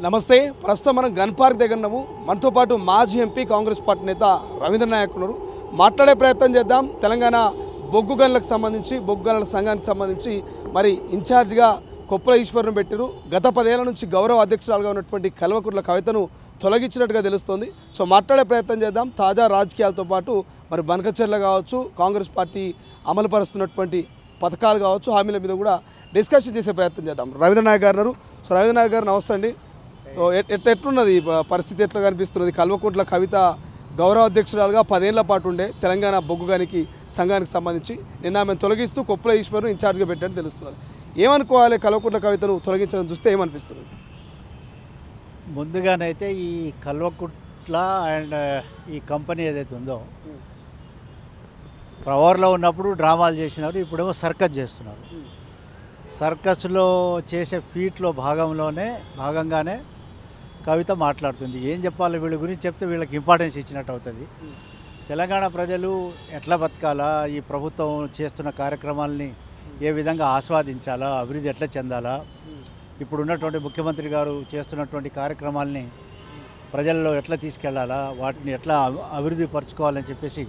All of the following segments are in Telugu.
నమస్తే. ప్రస్తుతం మనం గన్ పార్క్ దగ్గర ఉన్నాము. మనతో పాటు మాజీ ఎంపీ కాంగ్రెస్ పార్టీ నేత రవీంద్ర నాయక్ ఉన్నారు. మాట్లాడే ప్రయత్నం చేద్దాం. తెలంగాణ బొగ్గు గనులకు సంబంధించి, బొగ్గు గనుల సంఘానికి సంబంధించి మరి ఇన్ఛార్జిగా కొప్పుల ఈశ్వర్ను పెట్టారు. గత 10 ఏళ్ల నుంచి గౌరవ అధ్యక్షురాలుగా ఉన్నటువంటి కల్వకుంట్ల కవితను తొలగించినట్టుగా తెలుస్తోంది. సో మాట్లాడే ప్రయత్నం చేద్దాం. తాజా రాజకీయాలతో పాటు మరి బనకచర్ల కావచ్చు, కాంగ్రెస్ పార్టీ అమలు పరుస్తున్నటువంటి పథకాలు కావచ్చు, హామీల మీద కూడా డిస్కషన్ చేసే ప్రయత్నం చేద్దాం. రవీంద్ర నాయక్ గారు. సో రవీంద్ర నాయక్ గారు నమస్తే అండి. సో ఎట్లున్నది పరిస్థితి, ఎట్లా కనిపిస్తున్నది? కల్వకుంట్ల కవిత గౌరవ అధ్యక్షురాలుగా 10 ఏళ్ల పాటు ఉండే తెలంగాణ బొగ్గు గనికి సంఘానికి సంబంధించి నిన్న ఆమెను తొలగిస్తూ కొప్పుల ఈశ్వర్ను ఇన్ఛార్జ్గా పెట్టారని తెలుస్తున్నది. ఏమనుకోవాలి? కల్వకుంట్ల కవితను తొలగించడం చూస్తే ఏమనిపిస్తుంది? ముందుగానైతే ఈ కల్వకుంట్ల అండ్ ఈ కంపెనీ ఏదైతే ఉందో పవర్లో ఉన్నప్పుడు డ్రామాలు చేసినారు, ఇప్పుడేమో సర్కస్ చేస్తున్నారు. సర్కస్లో చేసే ఫీట్లో భాగంగానే కవిత మాట్లాడుతుంది. ఏం చెప్పాలి వీళ్ళ గురించి చెప్తే వీళ్ళకి ఇంపార్టెన్స్ ఇచ్చినట్టు అవుతుంది. తెలంగాణ ప్రజలు ఎట్లా బతకాలా, ఈ ప్రభుత్వం చేస్తున్న కార్యక్రమాలని ఏ విధంగా ఆస్వాదించాలా, అభివృద్ధి ఎట్లా చెందాలా, ఇప్పుడు ఉన్నటువంటి ముఖ్యమంత్రి గారు చేస్తున్నటువంటి కార్యక్రమాలని ప్రజల్లో ఎట్లా తీసుకెళ్లాలా, వాటిని ఎట్లా అభివృద్ధి పరచుకోవాలని చెప్పేసి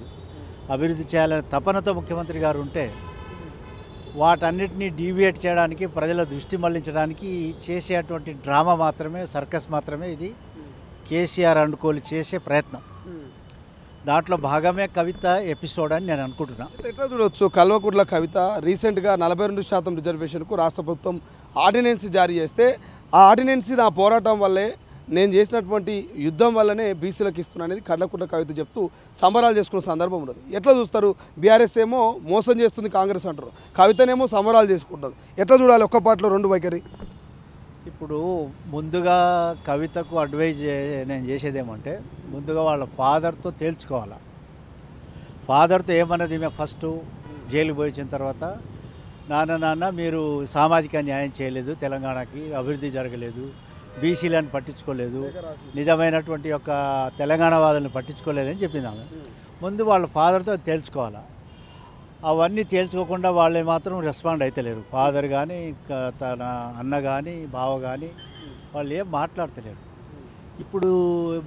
అభివృద్ధి చేయాలనే తపనతో ముఖ్యమంత్రి గారు ఉంటే వాటన్నిటినీ డీవియేట్ చేయడానికి, ప్రజల దృష్టి మళ్లించడానికి చేసేటువంటి డ్రామా మాత్రమే, సర్కస్ మాత్రమే ఇది కేసీఆర్ అనుకోలు చేసే ప్రయత్నం. దాంట్లో భాగమే కవిత ఎపిసోడ్ అని నేను అనుకుంటున్నా. ఎట్లా చూడవచ్చు? కల్వకుంట్ల కవిత రీసెంట్గా 42% రిజర్వేషన్కు రాష్ట్ర ప్రభుత్వం ఆర్డినెన్స్ జారీ చేస్తే, ఆ ఆర్డినెన్స్ నా పోరాటం వల్లే, నేను చేసినటువంటి యుద్ధం వల్లనే బీసీలకు ఇస్తున్నా అనేది కల్వకుంట్ల కవిత చెప్తూ సంబరాలు చేసుకున్న సందర్భం ఉన్నది. ఎట్లా చూస్తారు? బీఆర్ఎస్ ఏమో మోసం చేస్తుంది కాంగ్రెస్ అంటారు, కవితనేమో సంబరాలు చేసుకుంటుంది. ఎట్లా చూడాలి? ఒక్క పాటలో రెండు వైఖరి. ఇప్పుడు ముందుగా కవితకు అడ్వైజ్ నేను చేసేదేమంటే, ముందుగా వాళ్ళ ఫాదర్తో తేల్చుకోవాలా. ఫాదర్తో ఏమన్నది మేము ఫస్ట్ జైలుకి పోయించిన తర్వాత, నాన్న మీరు సామాజిక న్యాయం చేయలేదు, తెలంగాణకి అభివృద్ధి జరగలేదు, బీసీలను పట్టించుకోలేదు, నిజమైనటువంటి యొక్క తెలంగాణ వాదులను పట్టించుకోలేదని చెప్పింది ఆమె. ముందు వాళ్ళ ఫాదర్తో తేల్చుకోవాలా. అవన్నీ తేల్చుకోకుండా వాళ్ళే మాత్రం రెస్పాండ్ అవుతలేరు. ఫాదర్ కానీ, తన అన్న కానీ, బావ కానీ వాళ్ళు ఏం మాట్లాడతలేరు. ఇప్పుడు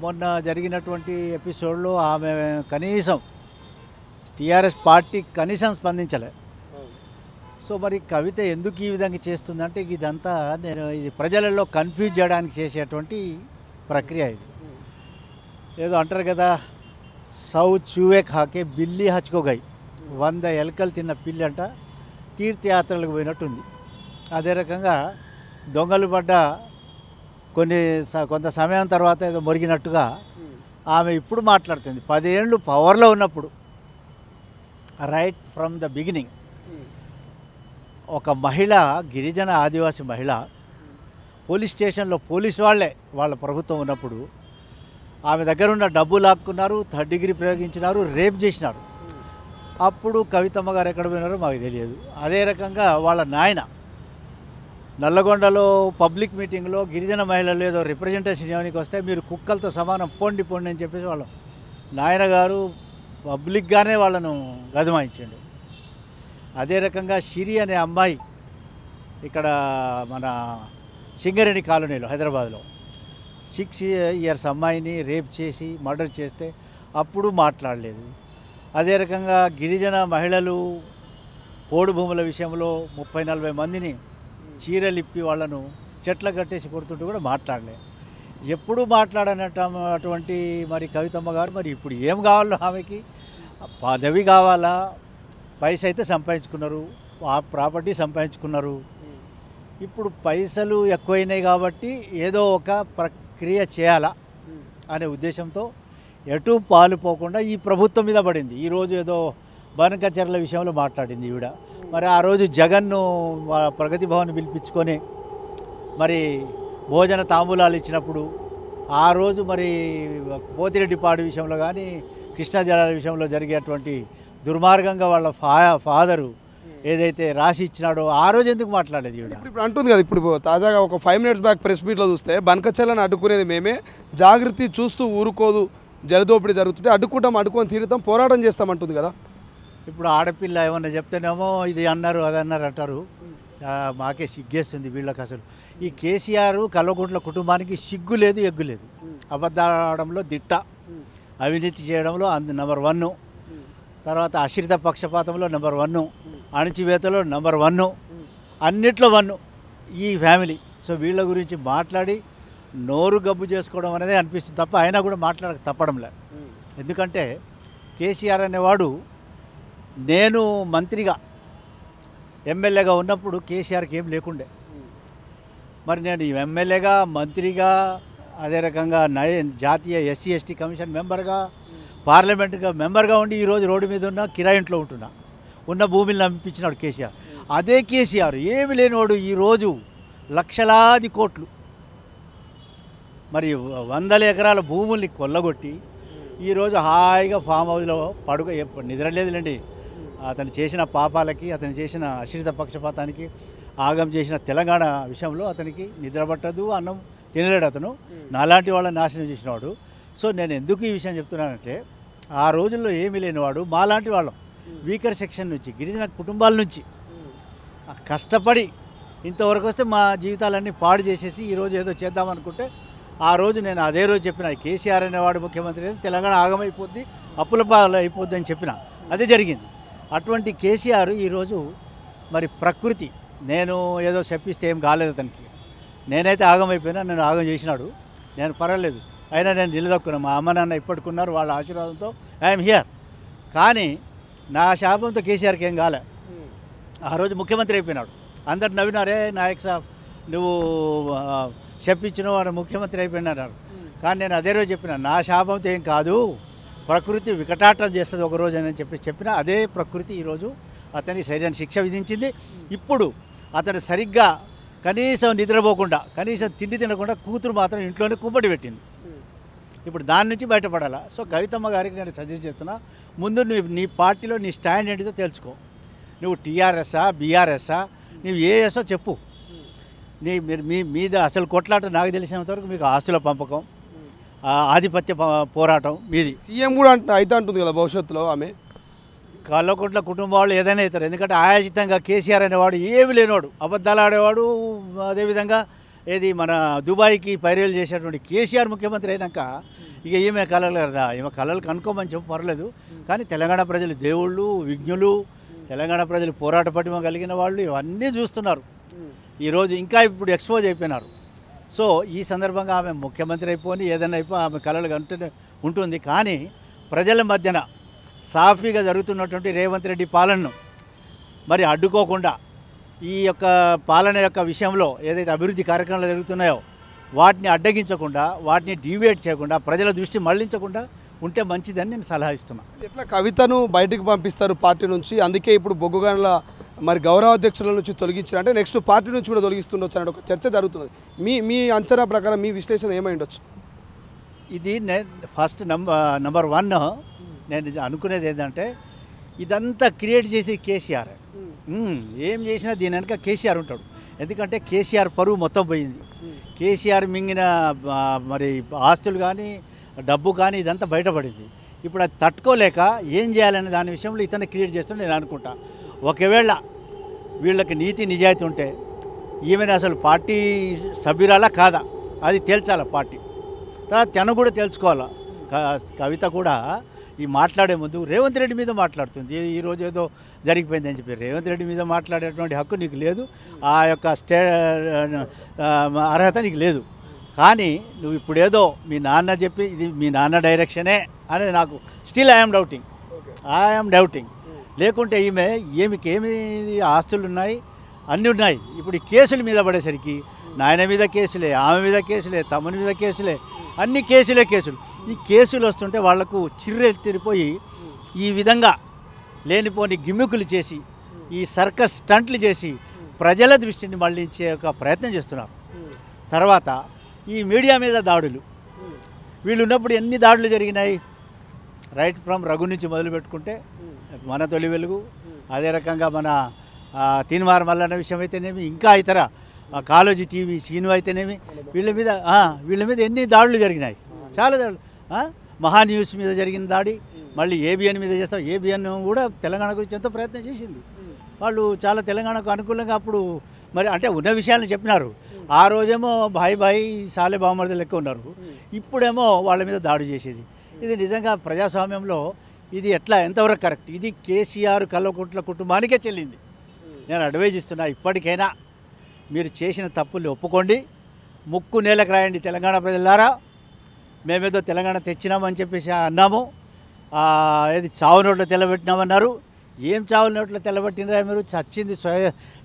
మొన్న జరిగినటువంటి ఎపిసోడ్లో ఆమె కనీసం టీఆర్ఎస్ పార్టీ కనీసం స్పందించలే. సో మరి కవిత ఎందుకు ఈ విధంగా చేస్తుందంటే, ఇదంతా ఇది ప్రజలలో కన్ఫ్యూజ్ చేయడానికి చేసేటువంటి ప్రక్రియ. ఇది ఏదో అంటారు కదా, సౌ చూవే ఖాకే బిల్లి హచ్కోగాయి, 100 ఎలకలు తిన్న పిల్లి అంట తీర్థయాత్రలకు పోయినట్టుంది. అదే రకంగా దొంగలు పడ్డ కొంత సమయం తర్వాత ఏదో మొరిగినట్టుగా ఆమె ఇప్పుడు మాట్లాడుతుంది. 10 ఏళ్ళు పవర్లో ఉన్నప్పుడు, రైట్ ఫ్రమ్ ద బిగినింగ్, ఒక మహిళ, గిరిజన ఆదివాసీ మహిళ పోలీస్ స్టేషన్లో పోలీసు వాళ్ళ ప్రభుత్వం ఉన్నప్పుడు ఆమె దగ్గర ఉన్న డబ్బు లాక్కున్నారు, 3rd డిగ్రీ ప్రయోగించినారు, రేప్ చేసినారు. అప్పుడు కవితమ్మ గారు ఎక్కడ పోయినారో మాకు తెలియదు. అదే రకంగా వాళ్ళ నాయన నల్లగొండలో పబ్లిక్ మీటింగ్లో గిరిజన మహిళలు ఏదో రిప్రజెంటేషన్ ఇవ్వడానికి వస్తే, మీరు కుక్కలతో సమానం, పొండి అని చెప్పేసి వాళ్ళ నాయన గారు పబ్లిక్గానే వాళ్ళను గదమాయించండు. అదే రకంగా షిరి అనే అమ్మాయి ఇక్కడ మన సింగరేణి కాలనీలో హైదరాబాద్లో 6 ఇయర్స్ అమ్మాయిని రేప్ చేసి మర్డర్ చేస్తే అప్పుడు మాట్లాడలేదు. అదే రకంగా గిరిజన మహిళలు పోడు భూముల విషయంలో 30-40 మందిని చీరలిప్పి వాళ్ళను చెట్ల కట్టేసి కొడుతుంటూ కూడా మాట్లాడలేదు. ఎప్పుడూ మాట్లాడనటువంటి మరి కవితమ్మ గారు మరి ఇప్పుడు ఏం కావాలో ఆమెకి? పదవి కావాలా? పైసలు అయితే సంపాదించుకున్నారు, ప్రాపర్టీ సంపాదించుకున్నారు. ఇప్పుడు పైసలు ఎక్కువైనాయి కాబట్టి ఏదో ఒక ప్రక్రియ చేయాలా అనే ఉద్దేశంతో ఎటు పాలుపోకుండా ఈ ప్రభుత్వం మీద పడింది. ఈరోజు ఏదో బనకచర్ల విషయంలో మాట్లాడింది ఈవిడ. మరి ఆ రోజు జగన్ను ప్రగతి భవన్ పిలిపించుకొని మరి భోజన తాంబూలాలు ఇచ్చినప్పుడు, ఆ రోజు మరి పోతిరెడ్డిపాడు విషయంలో కానీ, కృష్ణా జలాల విషయంలో జరిగేటువంటి దుర్మార్గంగా వాళ్ళ ఫాదరు ఏదైతే రాసి ఇచ్చినాడో ఆ రోజు ఎందుకు మాట్లాడలేదు ఈవిడ? ఇప్పుడు అంటుంది కదా, ఇప్పుడు తాజాగా ఒక 5 మినిట్స్ బ్యాక్ ప్రెస్ మీట్లో చూస్తే, బనకచర్లను అడ్డుకునేది మేమే, జాగృతి చూస్తూ ఊరుకోదు, జలదోపిడీ జరుగుతుంటే అడ్డుకొని తీరుతాం, పోరాటం చేస్తామంటుంది కదా. ఇప్పుడు ఆడపిల్ల ఏమన్నా చెప్తేనేమో ఇది అన్నారు, అది అన్నారు అంటారు. మాకే సిగ్గేస్తుంది వీళ్ళకి. అసలు ఈ కేసీఆర్ కల్వకుంట్ల కుటుంబానికి సిగ్గు లేదు, ఎగ్గు లేదు. అబద్ధాడంలో దిట్ట, అవినీతి చేయడంలో నెంబర్ 1, తర్వాత అశ్రిత పక్షపాతంలో నెంబర్ 1, అణచివేతలో నెంబర్ 1, అన్నిట్లో 1 ఈ ఫ్యామిలీ. సో వీళ్ళ గురించి మాట్లాడి నోరు గబ్బు చేసుకోవడం అనేది అనిపిస్తుంది తప్ప అయినా కూడా మాట్లాడక తప్పడంలే. ఎందుకంటే కేసీఆర్ అనేవాడు నేను మంత్రిగా ఎమ్మెల్యేగా ఉన్నప్పుడు కేసీఆర్కి ఏం లేకుండే. మరి నేను ఎమ్మెల్యేగా, మంత్రిగా, అదే రకంగా జాతీయ ఎస్సీ ఎస్టీ కమిషన్ మెంబర్గా, పార్లమెంటుగా మెంబర్గా ఉండి ఈరోజు రోడ్డు మీద ఉన్న కిరాయింట్లో ఉంటున్నా. ఉన్న భూమిని నమ్మిపించినాడు కేసీఆర్. అదే కేసీఆర్ ఏమి లేనివాడు ఈరోజు లక్షలాది కోట్లు, మరి 100 ఎకరాల భూముల్ని కొల్లగొట్టి ఈరోజు హాయిగా ఫామ్ హౌస్లో నిద్రలేదులేండి. అతను చేసిన పాపాలకి, అతను చేసిన అశ్రిత పక్షపాతానికి, ఆగం చేసిన తెలంగాణ విషయంలో అతనికి నిద్ర పట్టదు, అన్నం తినలేడు. అతను నాలాంటి వాళ్ళని నాశనం చేసినవాడు. సో నేను ఎందుకు ఈ విషయం చెప్తున్నానంటే, ఆ రోజుల్లో ఏమీ లేనివాడు మాలాంటి వాళ్ళం వీకర్ సెక్షన్ నుంచి, గిరిజన కుటుంబాల నుంచి కష్టపడి ఇంతవరకు వస్తే మా జీవితాలన్నీ పాడు చేసేసి ఈరోజు ఏదో చేద్దామనుకుంటే, ఆ రోజు నేను అదే రోజు చెప్పిన కేసీఆర్ అనేవాడు ముఖ్యమంత్రి అయితే తెలంగాణ ఆగమైపోద్ది, అప్పుల పాలు అయిపోద్ది అని చెప్పిన. అదే జరిగింది. అటువంటి కేసీఆర్ ఈరోజు మరి ప్రకృతి, నేను ఏదో చెప్పిస్తే ఏం కాలేదు అతనికి. నేనైతే ఆగమైపోయినా, నన్ను ఆగం చేసినాడు. నేను పర్వాలేదు, అయినా నేను నిలదొక్కున్నా. మా అమ్మ నాన్న ఇప్పటికున్నారు, వాళ్ళ ఆశీర్వాదంతో ఐఎమ్ హియర్. కానీ నా శాపంతో కేసీఆర్కి ఏం కాలే. ఆ రోజు ముఖ్యమంత్రి అయిపోయినాడు. అందరు నవ్వినారే, నాయక్ సాబ్ నువ్వు చెప్పించిన వాడు ముఖ్యమంత్రి అయిపోయినారు. కానీ నేను అదే రోజు చెప్పిన, నా శాపంతో ఏం కాదు, ప్రకృతి వికటాటం చేస్తుంది ఒకరోజు అని చెప్పిన. అదే ప్రకృతి ఈరోజు అతనికి సరైన శిక్ష విధించింది. ఇప్పుడు అతను సరిగ్గా కనీసం నిద్రపోకుండా, కనీసం తిండి తినకుండా కూతురు మాత్రం ఇంట్లోనే కుంపటి పెట్టింది. ఇప్పుడు దాని నుంచి బయటపడాలా. సో కవితమ్మ గారికి నేను సజెస్ట్ చేస్తున్నా, ముందు నీ పార్టీలో నీ స్టాండ్ ఏంటిదో తెలుసుకో. నువ్వు టీఆర్ఎస్ఆ, బీఆర్ఎస్ఆ, నువ్వు ఏఎస్ఓ చెప్పు. మీరు మీద అసలు కొట్లాట నాకు తెలిసినంతవరకు మీకు ఆస్తుల పంపకం, ఆధిపత్య పోరాటం మీది. సీఎం కూడా అయితే అంటుంది కదా భవిష్యత్తులో ఆమె. కల్వకుంట్ల కుటుంబం వాళ్ళు ఏదైనా అవుతారు. ఎందుకంటే ఆయాచితంగా కేసీఆర్ అనేవాడు ఏమి లేనివాడు, అబద్ధాలు ఆడేవాడు. అదేవిధంగా ఏది మన దుబాయ్కి పైరేలు చేసేటువంటి కేసీఆర్ ముఖ్యమంత్రి అయినాక ఇక ఈమె కళలు కదా, ఈమె కళలు కనుక్కోమని చెప్పి పర్లేదు. కానీ తెలంగాణ ప్రజలు దేవుళ్ళు, విజ్ఞులు, తెలంగాణ ప్రజలు పోరాట పటిమ కలిగిన వాళ్ళు ఇవన్నీ చూస్తున్నారు. ఈరోజు ఇంకా ఇప్పుడు ఎక్స్పోజ్ అయిపోయినారు. సో ఈ సందర్భంగా ఆమె ముఖ్యమంత్రి అయిపోయి ఏదైనా అయిపోయి ఆమె కళలు ఉంటుంది. కానీ ప్రజల మధ్యన సాఫీగా జరుగుతున్నటువంటి రేవంత్ రెడ్డి పాలనను మరి అడ్డుకోకుండా, ఈ యొక్క పాలన యొక్క విషయంలో ఏదైతే అభివృద్ధి కార్యక్రమాలు జరుగుతున్నాయో వాటిని అడ్డగించకుండా, వాటిని డీవియేట్ చేయకుండా, ప్రజల దృష్టి మళ్లించకుండా ఉంటే మంచిదని నేను సలహా ఇస్తున్నాను. ఎట్లా కవితను బయటకు పంపిస్తారు పార్టీ నుంచి, అందుకే ఇప్పుడు బొగ్గుగనుల మరి గౌరవాధ్యక్షుల నుంచి తొలగించారు అంటే నెక్స్ట్ పార్టీ నుంచి కూడా తొలగిస్తుండొచ్చు అనే ఒక చర్చ జరుగుతుంది. మీ అంచనా ప్రకారం మీ విశ్లేషణ ఏమై ఉండొచ్చు? ఇది ఫస్ట్ నెంబర్ 1 నేను అనుకునేది ఏంటంటే, ఇదంతా క్రియేట్ చేసి కేసీఆర్. ఏం చేసినా దీని వెనక కేసీఆర్ ఉంటాడు. ఎందుకంటే కేసీఆర్ పరువు మొత్తం పోయింది. కేసీఆర్ మింగిన మరి ఆస్తులు కానీ, డబ్బు కానీ ఇదంతా బయటపడింది. ఇప్పుడు అది తట్టుకోలేక ఏం చేయాలనే దాని విషయంలో ఇతను క్రియేట్ చేస్తుంటే నేను అనుకుంటా. ఒకవేళ వీళ్ళకి నీతి నిజాయితీ ఉంటే ఈమెను అసలు పార్టీ సభ్యురాలా కాదా అది తేల్చాలా పార్టీ. తర్వాత తను కూడా తెలుసుకోవాలా. కవిత కూడా ఈ మాట్లాడే ముందు రేవంత్ రెడ్డి మీద మాట్లాడుతుంది. ఈరోజు ఏదో జరిగిపోయిందని చెప్పి రేవంత్ రెడ్డి మీద మాట్లాడేటువంటి హక్కు నీకు లేదు, ఆ యొక్క అర్హత నీకు లేదు. కానీ నువ్వు ఇప్పుడు ఏదో మీ నాన్న చెప్పి ఇది మీ నాన్న డైరెక్షనే అనేది నాకు స్టిల్ ఐఎమ్ డౌటింగ్. లేకుంటే ఏమి ఆస్తులు ఉన్నాయి, అన్నీ ఉన్నాయి. ఇప్పుడు ఈ కేసుల మీద పడేసరికి నాయన మీద కేసులే, ఆమె మీద కేసులే, తమ్ముని మీద కేసులే, అన్ని కేసులు. ఈ కేసులు వస్తుంటే వాళ్లకు చిర్రెత్తిరిపోయి ఈ విధంగా లేనిపోని గిమ్మికులు చేసి, ఈ సర్కస్ స్టంట్లు చేసి ప్రజల దృష్టిని మళ్లించే ఒక ప్రయత్నం చేస్తున్నారు. తర్వాత ఈ మీడియా మీద దాడులు, వీళ్ళు ఉన్నప్పుడు ఎన్ని దాడులు జరిగినాయి. రైట్ ఫ్రమ్ రఘు నుంచి మొదలు పెట్టుకుంటే మన తొలి వెలుగు, అదే రకంగా మన తీన్మార్ మల్లన్న విషయం అయితేనేమి, ఇంకా ఇతర కాలేజీ టీవీ సీను అయితేనేమి, వీళ్ళ మీద ఎన్ని దాడులు జరిగినాయి, చాలా దాడులు. మహా న్యూస్ మీద జరిగిన దాడి, మళ్ళీ ఏబిఎన్ మీద చేస్తాం. ఏబిఎన్ కూడా తెలంగాణ గురించి ఎంతో ప్రయత్నం చేసింది. వాళ్ళు చాలా తెలంగాణకు అనుకూలంగా అప్పుడు మరి అంటే ఉన్న విషయాలను చెప్పినారు. ఆ రోజేమో భాయ్ భాయ్ సాలే బామర్ది లెక్క ఉన్నారు, ఇప్పుడేమో వాళ్ళ మీద దాడి చేసేది. ఇది నిజంగా ప్రజాస్వామ్యంలో ఇది ఎట్లా ఎంతవరకు కరెక్ట్? ఇది కేసీఆర్ కల్వకుంట్ల కుటుంబానికే చెల్లింది. నేను అడ్వైజ్ ఇస్తున్నా, ఇప్పటికైనా మీరు చేసిన తప్పుల్ని ఒప్పుకోండి, ముక్కు నేలకు రాయండి. తెలంగాణ ప్రజలారా, మేమేదో తెలంగాణ తెచ్చినామని చెప్పేసి అన్నాము, ఏది చావు నోట్లో తెల్లబెట్టినామన్నారు. ఏం చావు నోట్లో తెల్లబెట్టినరా మీరు? చచ్చింది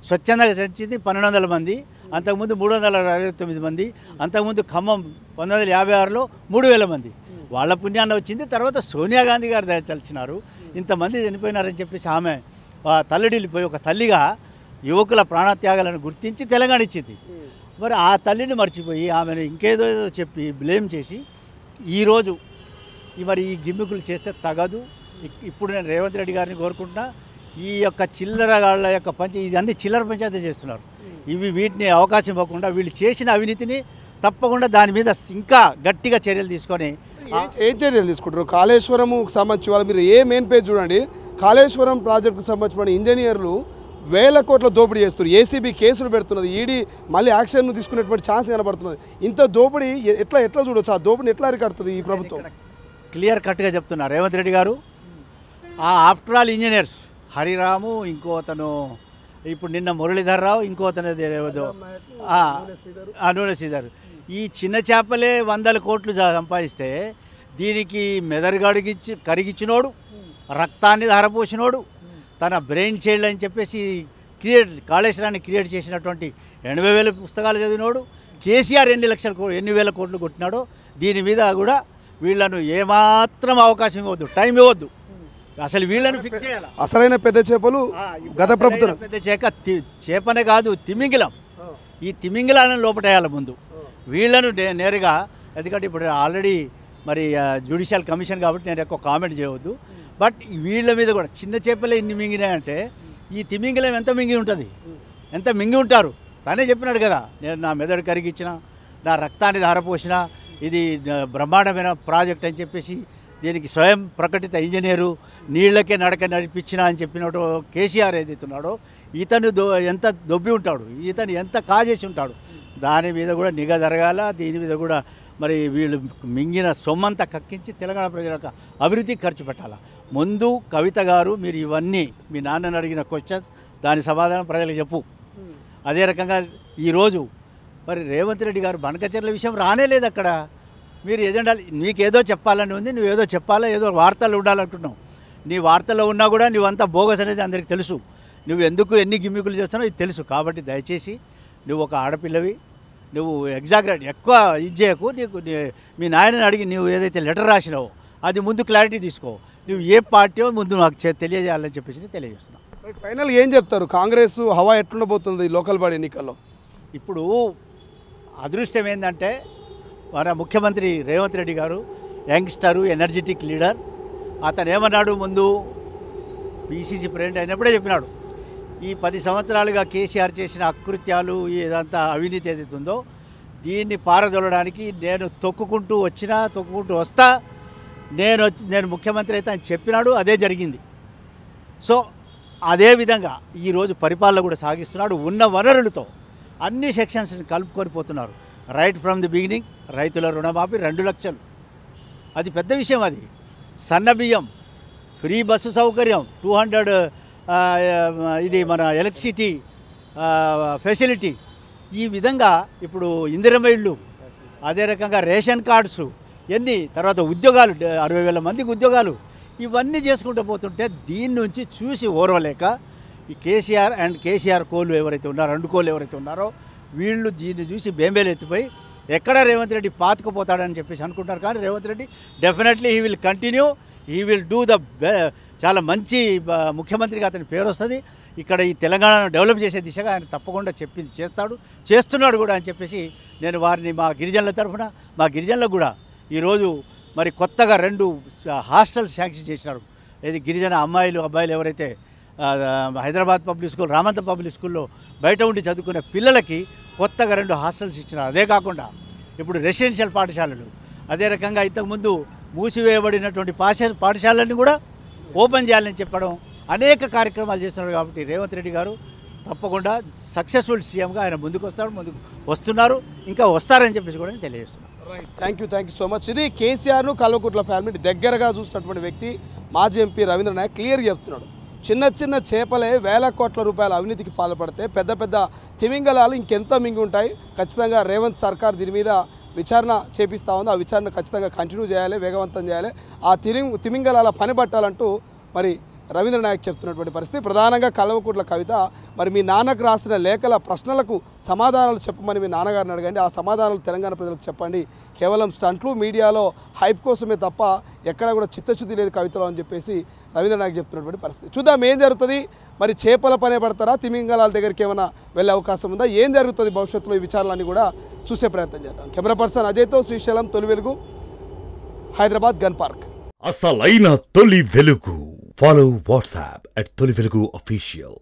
స్వచ్ఛందంగా చచ్చింది 1200 మంది, అంతకుముందు 369 మంది, అంతకుముందు ఖమ్మం 1956లో 3000 మంది. వాళ్ళ పుణ్యాన్న వచ్చింది. తర్వాత సోనియా గాంధీ గారు దయచలిచినారు, ఇంతమంది చనిపోయినారని చెప్పేసి ఆమె తల్లడిల్లిపోయి ఒక తల్లిగా యువకుల ప్రాణత్యాగాలను గుర్తించి తెలంగాణ ఇచ్చింది. మరి ఆ తల్లిని మర్చిపోయి ఆమెను ఇంకేదో చెప్పి బ్లేమ్ చేసి ఈరోజు మరి ఈ గిమ్మికులు చేస్తే తగదు. ఇప్పుడు నేను రేవంత్ రెడ్డి గారిని కోరుకుంటున్నా, ఈ యొక్క చిల్లరగాళ్ళ యొక్క ఇది అన్ని చిల్లర పంచాయతీ చేస్తున్నారు. వీటిని అవకాశం ఇవ్వకుండా వీళ్ళు చేసిన అవినీతిని తప్పకుండా దాని మీద ఇంకా గట్టిగా చర్యలు తీసుకొని ఏం చర్యలు తీసుకుంటారు? కాళేశ్వరంకు సంబంధించి వాళ్ళు మీరు ఏ మెయిన్ పేజ్ చూడండి, కాళేశ్వరం ప్రాజెక్టుకు సంబంధించిన ఇంజనీర్లు 1000 కోట్ల దోపిడీ చేస్తారు. ఏసీబీ కేసులు పెడుతున్నది, ఈడీ మళ్ళీ యాక్షన్ తీసుకునేటువంటి ఛాన్స్ కనబడుతున్నది. ఇంత దోపిడీ ఎట్లా చూడవచ్చు? ఆ దోపిడీ ఎట్లా అరికడుతుంది ఈ ప్రభుత్వం? క్లియర్ కట్గా చెప్తున్నారు రేవంత్ రెడ్డి గారు. ఆఫ్టర్ ఆల్ ఇంజనీర్స్ హరిరాము, ఇంకో అతను ఇప్పుడు నిన్న మురళీధర్ రావు, ఇంకో అతను నూనె శ్రీధర్, ఈ చిన్న చేపలే 100 కోట్లు సంపాదిస్తే దీనికి మెదడు కరిగించినోడు, రక్తాన్ని ధారపోసినోడు, తన బ్రెయిన్ చైల్డ్ అని చెప్పేసి కాళేశ్వరాన్ని క్రియేట్ చేసినటువంటి 80,000 పుస్తకాలు చదివినోడు కేసీఆర్ ఎన్ని వేల కోట్లు కొట్టినాడో దీని మీద కూడా వీళ్ళను ఏమాత్రం అవకాశం ఇవ్వద్దు, టైం ఇవ్వద్దు. అసలు వీళ్ళను ఫిక్స్ చేయాలి. అసలైన పెద్ద చేపలు గత ప్రభుత్వం పెద్ద చేపనే కాదు, తిమింగిలం. ఈ తిమింగిలాలను లోపటేయాలి ముందు వీళ్ళను నేరుగా. ఎందుకంటే ఇప్పుడు ఆల్రెడీ మరి జ్యుడిషియల్ కమిషన్ కాబట్టి నేను ఎక్కువ కామెంట్ చేయవద్దు. బట్ వీళ్ళ మీద కూడా చిన్న చేపలే ఇన్ని మింగినాయంటే ఈ తిమింగిలం ఎంత మింగి ఉంటుంది, ఎంత మింగి ఉంటారు. తనే చెప్పినాడు కదా, నేను నా మెదడు కరిగించిన, నా రక్తాన్ని ధారపోసిన, ఇది బ్రహ్మాండమైన ప్రాజెక్ట్ అని చెప్పేసి దీనికి స్వయం ప్రకటిత ఇంజనీరు నీళ్లకే నడక నడిపించిన అని చెప్పినట్టు కేసీఆర్ ఏదైతున్నాడో ఇతను ఎంత దొబ్బి ఉంటాడు, ఇతను ఎంత కాజేసి ఉంటాడు. దాని మీద కూడా నిఘా జరగాల. దీని మీద కూడా మరి వీళ్ళు మింగిన సొమ్మంతా కక్కించి తెలంగాణ ప్రజలకు అభివృద్ధికి ఖర్చు పెట్టాలి. ముందు కవిత గారు, మీరు ఇవన్నీ మీ నాన్నని అడిగిన క్వశ్చన్స్ దాని సమాధానం ప్రజలకు చెప్పు. అదే రకంగా ఈరోజు మరి రేవంత్ రెడ్డి గారు బనకచెర్ల విషయం రానే లేదు. అక్కడ మీరు ఎజెండా నీకేదో చెప్పాలని ఉంది, నువ్వేదో చెప్పాలా, ఏదో వార్తలు ఉండాలనుకుంటున్నావు. నీ వార్తల్లో ఉన్నా కూడా నువ్వంతా బోగస్ అనేది అందరికీ తెలుసు. నువ్వు ఎందుకు ఎన్ని గిమ్మికులు చేస్తున్నావు ఇది తెలుసు. కాబట్టి దయచేసి నువ్వు ఒక ఆడపిల్లవి, నువ్వు ఎగ్జాగ్రేట్ ఎక్కువ ఇది చేయకు. మీ నాయనని అడిగి నువ్వు ఏదైతే లెటర్ రాసినావో అది ముందు క్లారిటీ తీసుకో. నువ్వు ఏ పార్టీయో ముందు నాకు తెలియజేయాలని చెప్పేసి తెలియజేస్తున్నావు. ఫైనల్ ఏం చెప్తారు? కాంగ్రెస్ హవా ఎట్లుండబోతుంది లోకల్ బాడీ ఎన్నికల్లో? ఇప్పుడు అదృష్టం ఏంటంటే మన ముఖ్యమంత్రి రేవంత్ రెడ్డి గారు యంగ్స్టరు, ఎనర్జెటిక్ లీడర్. అతను ఏమన్నాడు ముందు పిసిసి ప్రెసిడెంట్ అయినప్పుడే చెప్పినాడు, ఈ 10 సంవత్సరాలుగా కేసీఆర్ చేసిన అకృత్యాలు, ఏదంతా అవినీతి ఏదైతే ఉందో దీన్ని పారదోలడానికి నేను తొక్కుకుంటూ వస్తా, నేను ముఖ్యమంత్రి అయితే అని చెప్పినాడు. అదే జరిగింది. సో అదేవిధంగా ఈరోజు పరిపాలన కూడా సాగిస్తున్నాడు. ఉన్న వనరులతో అన్ని సెక్షన్స్ని కలుపుకొని పోతున్నారు. రైట్ ఫ్రమ్ ది బిగినింగ్ రైతుల రుణమాఫీ 2 లక్షలు, అది పెద్ద విషయం. అది సన్న బియ్యం, ఫ్రీ బస్సు సౌకర్యం, 200 ఇది మన ఎలక్ట్రిసిటీ ఫెసిలిటీ. ఈ విధంగా ఇప్పుడు ఇందిరమ్మ ఇళ్ళు, అదే రకంగా రేషన్ కార్డ్స్, తర్వాత ఉద్యోగాలు 60,000 మందికి ఉద్యోగాలు, ఇవన్నీ చేసుకుంటూ పోతుంటే దీని నుంచి చూసి ఓర్వలేక ఈ కేసీఆర్ కోళ్ళు ఎవరైతే ఉన్నారో, 2 కోళ్ళు ఎవరైతే ఉన్నారో వీళ్ళు దీన్ని చూసి బేంబేలు ఎత్తిపోయి ఎక్కడ రేవంత్ రెడ్డి పాతుకుపోతాడని చెప్పేసి అనుకుంటారు. కానీ Revanth Reddy definitely he will continue, he will do చాలా మంచి ముఖ్యమంత్రిగా అతని పేరు వస్తుంది. ఇక్కడ ఈ తెలంగాణను డెవలప్ చేసే దిశగా ఆయన తప్పకుండా చెప్పింది చేస్తున్నాడు కూడా అని చెప్పేసి నేను వారిని మా గిరిజనుల తరఫున, మా గిరిజనులకు కూడా ఈరోజు మరి కొత్తగా 2 హాస్టల్స్ శాంక్షన్ చేసినారు. ఇది గిరిజన అబ్బాయిలు ఎవరైతే హైదరాబాద్ పబ్లిక్ స్కూల్, రామంత పబ్లిక్ స్కూల్లో బయట ఉండి చదువుకునే పిల్లలకి కొత్తగా 2 హాస్టల్స్ ఇచ్చినారు. అదే కాకుండా ఇప్పుడు రెసిడెన్షియల్ పాఠశాలలు, అదే రకంగా ఇంతకుముందు మూసివేయబడినటువంటి పాఠశాలలను కూడా ఓపెన్ చేయాలని చెప్పడం, అనేక కార్యక్రమాలు చేస్తున్నారు. కాబట్టి రేవంత్ రెడ్డి గారు తప్పకుండా సక్సెస్ఫుల్ సీఎంగా ఆయన ముందుకు వస్తున్నారు, ఇంకా వస్తారని చెప్పేసి కూడా నేను తెలియజేస్తున్నాను. Thank you so much. ఇది కేసీఆర్ను కల్వకుట్ల ఫ్యామిలీ దగ్గరగా చూసినటువంటి వ్యక్తి మాజీ ఎంపీ రవీంద్ర నాయక్ క్లియర్గా చెప్తున్నాడు. చిన్న చిన్న చేపలే వేల కోట్ల రూపాయల అవినీతికి పాల్పడితే పెద్ద పెద్ద తిమింగలాలు ఇంకెంత మింగి ఉంటాయి. ఖచ్చితంగా రేవంత్ సర్కార్ దీని మీద విచారణ చేపిస్తూ ఉంది. ఆ విచారణ ఖచ్చితంగా కంటిన్యూ చేయాలి, వేగవంతం చేయాలి, ఆ తిమింగలాల పని పట్టాలంటూ మరి రవీంద్ర నాయక్ చెప్తున్నటువంటి పరిస్థితి. ప్రధానంగా కల్వకుట్ల కవిత మరి మీ నాన్నకు రాసిన లేఖల ప్రశ్నలకు సమాధానాలు చెప్పమని మీ నాన్నగారిని అడగండి, ఆ సమాధానాలు తెలంగాణ ప్రజలకు చెప్పండి. కేవలం స్టంట్లు మీడియాలో హైప్ కోసమే తప్ప ఎక్కడ కూడా చిత్తశుద్ధి లేదు కవితలో అని చెప్పేసి రవీంద్ర నాయక్ చెప్తున్నటువంటి పరిస్థితి. చూద్దాం ఏం జరుగుతుంది. మరి చేపల పనే పడతారా, తిమింగలాల దగ్గరికి ఏమైనా వెళ్ళే అవకాశం ఉందా, ఏం జరుగుతుంది భవిష్యత్తులో, ఈ విచారాలన్నీ కూడా చూసే ప్రయత్నం చేద్దాం. కెమెరా పర్సన్ అజయ్తో శ్రీశైలం, తొలి వెలుగు, హైదరాబాద్, గన్ పార్క్. అసలైన తొలి వెలుగు. Follow WhatsApp at Toli Velugu Official.